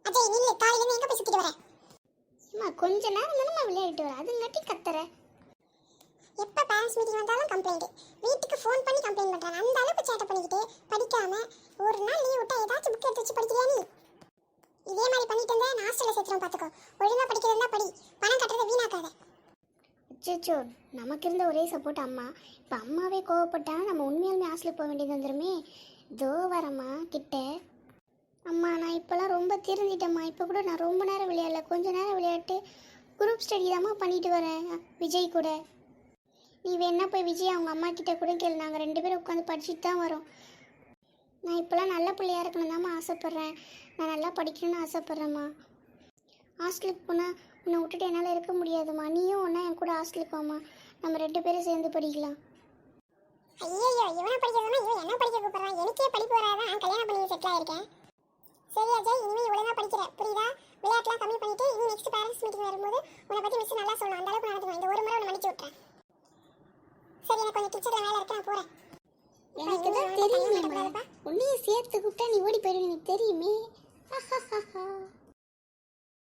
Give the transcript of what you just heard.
அஜய் நீ காலையில எங்க போய் சுத்திட்டு வர? அம்மா கொஞ்ச நேரம் தானே விளையாடிட்டு வர, அதுங்காட்டி கத்துற. எப்ப பேரண்ட்ஸ் மீட்டிங் வந்தாலும் கம்ப்ளைண்ட், வீட்டுக்கு ஃபோன் பண்ணி கம்ப்ளைண்ட் பண்றாங்க. அந்த அளவுக்கு சேட்டை பண்ணிக்கிட்டு படிக்காம ஒரு நாள் லீவ் விட்டா ஏதாச்சும் புக் எடுத்து வச்சு படிக்கிறியா நீ? இதே மாதிரி பண்ணிட்டு இருந்தா நான் ஹாஸ்டல்ல சேர்த்துறோம் பாத்துக்கோ. ஒழுங்கா படிக்கிறதா படி, பணம் கட்டுறத வீணாக்காத. அச்சோ, நமக்கு இருந்த ஒரே சப்போர்ட் அம்மா. இப்போ அம்மாவே கோவப்பட்டாலும் நம்ம உண்மையாலுமே ஹாஸ்டலுக்கு போக வேண்டியது வந்துருமே. தோ வரம்மா கிட்ட. அம்மா நான் இப்போலாம் ரொம்ப திருந்திட்டேம்மா. இப்போ கூட நான் ரொம்ப நேரம் விளையாடல, கொஞ்ச நேரம் விளையாட்டு குரூப் ஸ்டடி தாம்மா பண்ணிட்டு வரேன் விஜய் கூட. நீ வேணா போய் விஜய் அவங்க அம்மா கிட்ட கூட கேளு, நாங்கள் 2 பேரும் உட்காந்து படிச்சுட்டு தான் வரோம். நான் இப்போலாம் நல்ல பிள்ளையா இருக்கணும் தாம்மா ஆசைப்பட்றேன். நான் நல்லா படிக்கணும்னு ஆசைப்பட்றேம்மா. ஹாஸ்டலுக்கு போனால் உன்னை விட்டுட்டு என்னால் இருக்க முடியாதும்மா. நீயும் ஒன்றா என் கூட ஹாஸ்டலுக்கு வாம்மா, நம்ம 2 பேரும் சேர்ந்து படிக்கலாம். ஐயோ இவனை படிக்கிறதுனா இவன் என்ன படிக்க கூப்பிடுறான்? எனக்கே படிப்பு வராதான், நான் கல்யாணம் பண்ணி செட்டில் ஆயிருக்கேன். சரி அஜய், இனிமே ஒழுங்கா படிக்கிற புரியுதா? விளையாட்டுலாம் கம்மி பண்ணிட்டு இனி நெக்ஸ்ட் பேரண்ட்ஸ் மீட்டிங் வரும்போது உன்னை பத்தி மிஸ் நல்லா சொல்லணும். அந்த அளவுக்கு நடந்துக்கும். இந்த ஒரு முறை உன்னை மன்னிச்சு விட்டுறேன். சரி, எனக்கு கொஞ்சம் கிச்சன்ல வேலை இருக்கு, நான் போறேன். எனக்கு தான் தெரியுமே, உன்னையும் சேர்த்து கூப்பிட்டா நீ ஓடி போயிடுவ, எனக்கு தெரியுமே.